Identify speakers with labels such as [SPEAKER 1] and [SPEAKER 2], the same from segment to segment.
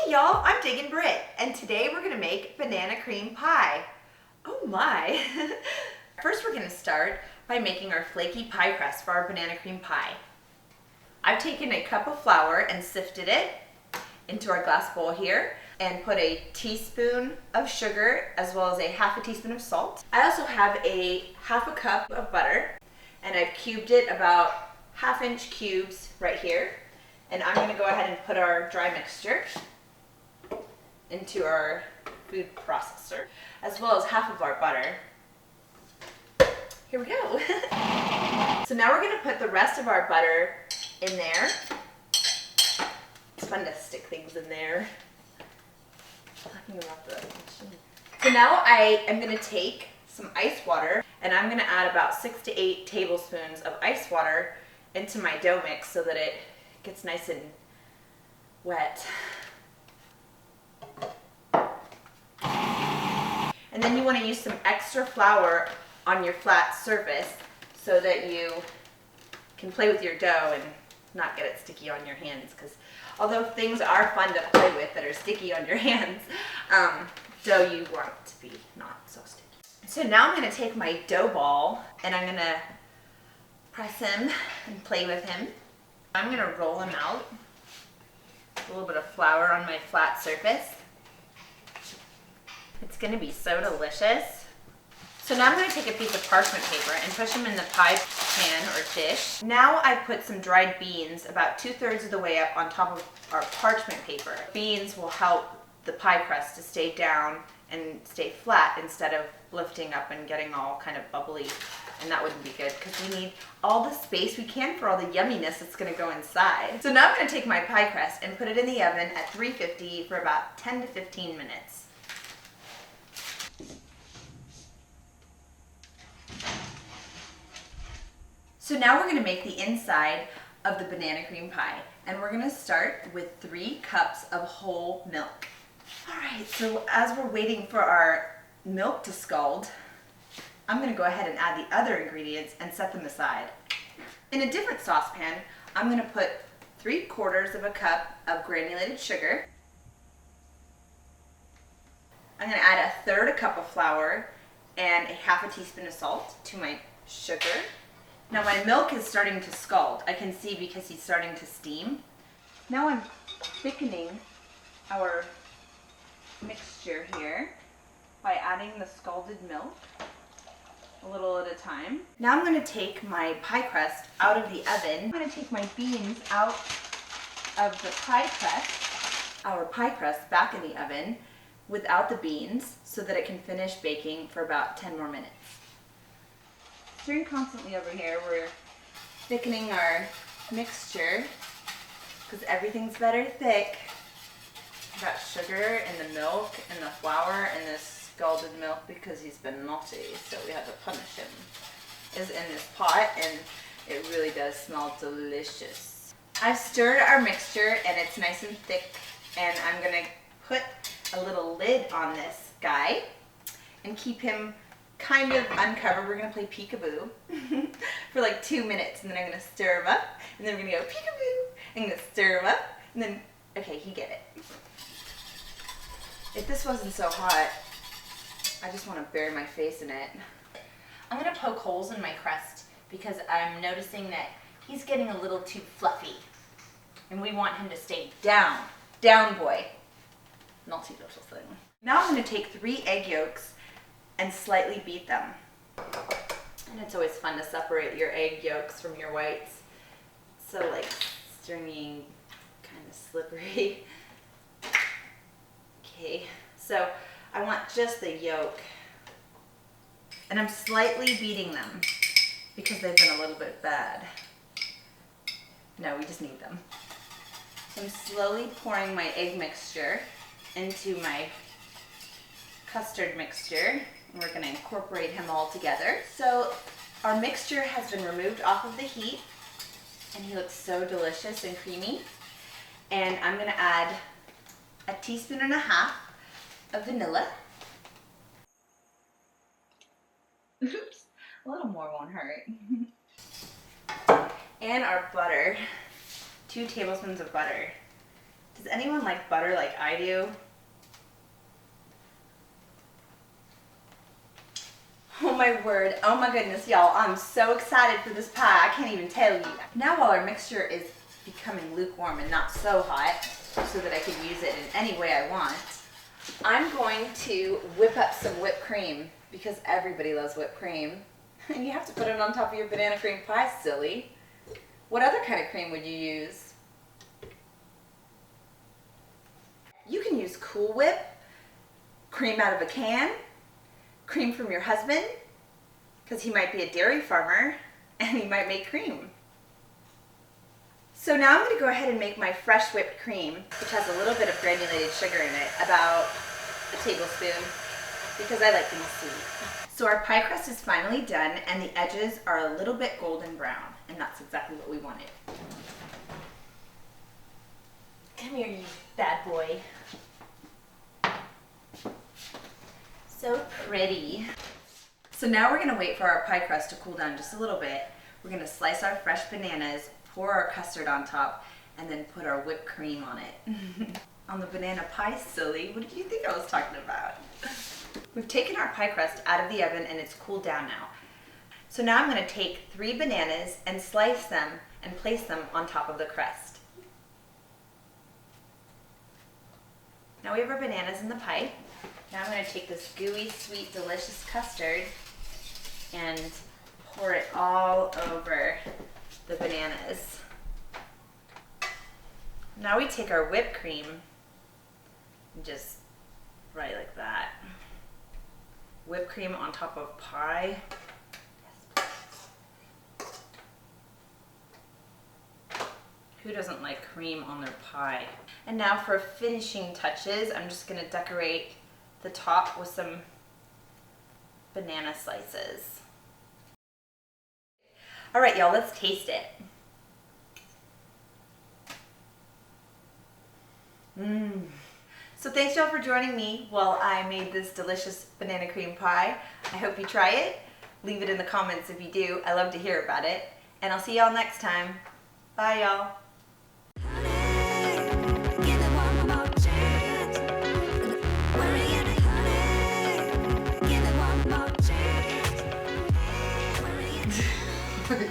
[SPEAKER 1] Hey y'all, I'm Diggin Britt, and today we're gonna make banana cream pie. Oh my! First we're gonna start by making our flaky pie crust for our banana cream pie. I've taken a cup of flour and sifted it into our glass bowl here and put a teaspoon of sugar as well as a half a teaspoon of salt. I also have a half a cup of butter and I've cubed it about 1/2 inch cubes right here. And I'm gonna go ahead and put our dry mixture into our food processor, as well as half of our butter. Here we go. So now we're gonna put the rest of our butter in there. It's fun to stick things in there. Talking about the machine. So now I am gonna take some ice water and I'm gonna add about 6 to 8 tablespoons of ice water into my dough mix so that it gets nice and wet. And then you want to use some extra flour on your flat surface so that you can play with your dough and not get it sticky on your hands, because although things are fun to play with that are sticky on your hands, dough you want to be not so sticky. So now I'm going to take my dough ball and I'm going to press him and play with him. I'm going to roll him out. A little bit of flour on my flat surface. It's going to be so delicious. So now I'm going to take a piece of parchment paper and push them in the pie pan or dish. Now I've put some dried beans about 2/3 of the way up on top of our parchment paper. Beans will help the pie crust to stay down and stay flat instead of lifting up and getting all kind of bubbly, and that wouldn't be good because we need all the space we can for all the yumminess that's going to go inside. So now I'm going to take my pie crust and put it in the oven at 350 for about 10 to 15 minutes. So now we're going to make the inside of the banana cream pie, and we're going to start with 3 cups of whole milk. Alright, so as we're waiting for our milk to scald, I'm going to go ahead and add the other ingredients and set them aside. In a different saucepan, I'm going to put 3/4 of a cup of granulated sugar. I'm going to add 1/3 cup of flour and a half a teaspoon of salt to my sugar. Now my milk is starting to scald. I can see because he's starting to steam. Now I'm thickening our mixture here by adding the scalded milk a little at a time. Now I'm going to take my pie crust out of the oven. I'm going to take my beans out of the pie crust, our pie crust back in the oven without the beans so that it can finish baking for about 10 more minutes. Stirring constantly over here. We're thickening our mixture because everything's better thick. We've got sugar and the milk and the flour and this scalded milk because he's been naughty, so we have to punish him, is in this pot, and it really does smell delicious. I've stirred our mixture and it's nice and thick, and I'm going to put a little lid on this guy and keep him kind of uncovered. We're going to play peekaboo for like 2 minutes, and then I'm going to stir him up, and then we're going to go peekaboo, and I'm going to stir him up, and then, okay, you get it. If this wasn't so hot, I just want to bury my face in it. I'm going to poke holes in my crust because I'm noticing that he's getting a little too fluffy, and we want him to stay down. Down, boy. Naughty little thing. Now I'm going to take 3 egg yolks and slightly beat them. And it's always fun to separate your egg yolks from your whites. So like stringy, kind of slippery. Okay, so I want just the yolk. And I'm slightly beating them because they've been a little bit bad. No, we just need them. So I'm slowly pouring my egg mixture into my custard mixture. And we're going to incorporate him all together. So our mixture has been removed off of the heat, and he looks so delicious and creamy. And I'm going to add 1.5 teaspoons of vanilla. Oops, a little more won't hurt. And our butter, 2 tablespoons of butter. Does anyone like butter like I do? Oh my word, oh my goodness, y'all. I'm so excited for this pie, I can't even tell you. Now while our mixture is becoming lukewarm and not so hot, so that I can use it in any way I want, I'm going to whip up some whipped cream, because everybody loves whipped cream. And you have to put it on top of your banana cream pie, silly. What other kind of cream would you use? You can use Cool Whip, cream out of a can, cream from your husband, because he might be a dairy farmer and he might make cream. So now I'm going to go ahead and make my fresh whipped cream, which has a little bit of granulated sugar in it, about a tablespoon, because I like things sweet. So our pie crust is finally done and the edges are a little bit golden brown, and that's exactly what we wanted. Come here, you bad boy. So pretty. So now we're going to wait for our pie crust to cool down just a little bit. We're going to slice our fresh bananas, pour our custard on top, and then put our whipped cream on it. On the banana pie, silly. What do you think I was talking about? We've taken our pie crust out of the oven and it's cooled down now. So now I'm going to take 3 bananas and slice them and place them on top of the crust. Now we have our bananas in the pie. Now I'm going to take this gooey, sweet, delicious custard and pour it all over the bananas. Now we take our whipped cream and just right like that. Whipped cream on top of pie. Who doesn't like cream on their pie? And now for finishing touches, I'm just going to decorate the top with some banana slices. All right, y'all, let's taste it. Mmm. So thanks y'all for joining me while I made this delicious banana cream pie. I hope you try it. Leave it in the comments if you do. I love to hear about it. And I'll see y'all next time. Bye, y'all.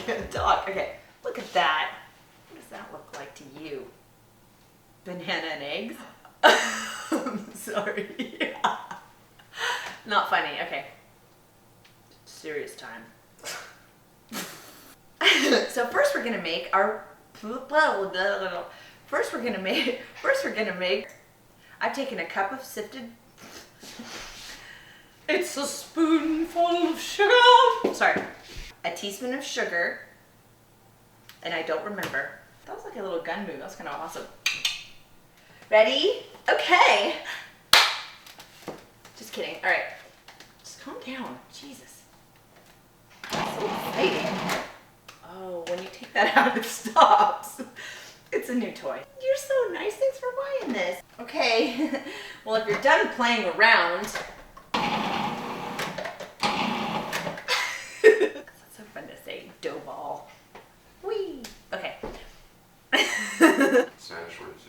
[SPEAKER 1] Good dog. Okay, look at that. What does that look like to you? Banana and eggs? I'm sorry. Not funny. Okay. Serious time. So first we're gonna make our. First we're gonna make. I've taken a cup of sifted. It's a spoonful of sugar. Sorry. A teaspoon of sugar, and I don't remember. That was like a little gun move. That was kind of awesome. Ready? Okay. Just kidding. All right. Just calm down. Jesus. That's so exciting. Oh, when you take that out, it stops. It's a new toy. You're so nice. Thanks for buying this. Okay. Well, if you're done playing around. Fun to say, dough ball. Whee! Okay.
[SPEAKER 2] Spanish words.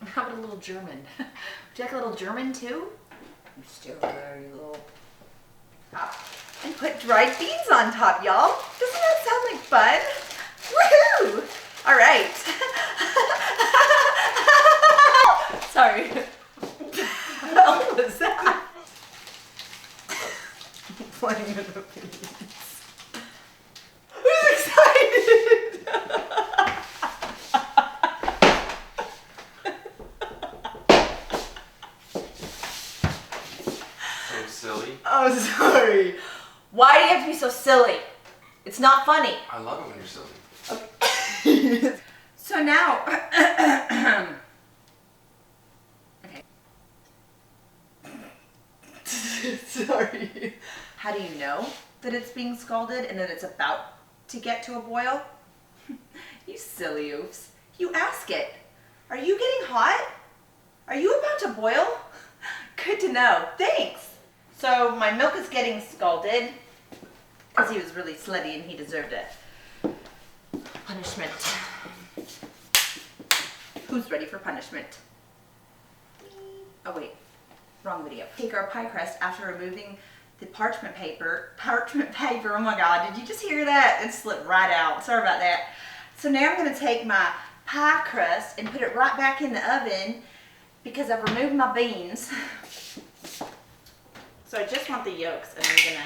[SPEAKER 1] How about a little German? Would you like a little German too? You still there, you little. And put dried beans on top, y'all. Doesn't that sound like fun? Woohoo! All right. Sorry. What was that? Playing with the beans. Who's excited?
[SPEAKER 2] So silly.
[SPEAKER 1] Oh, sorry. Why do you have to be so silly? It's not funny.
[SPEAKER 2] I love it when you're silly.
[SPEAKER 1] Okay. So now, okay. Sorry. How do you know that it's being scalded and that it's about to get to a boil? You silly oofs. You ask it. Are you getting hot? Are you about to boil? Good to know. Thanks. So my milk is getting scalded because he was really slutty and he deserved it. Punishment. Who's ready for punishment? Oh wait, wrong video. Take our pie crust after removing the parchment paper, oh my God, did you just hear that? It slipped right out, sorry about that. So now I'm gonna take my pie crust and put it right back in the oven because I've removed my beans. So I just want the yolks and I'm gonna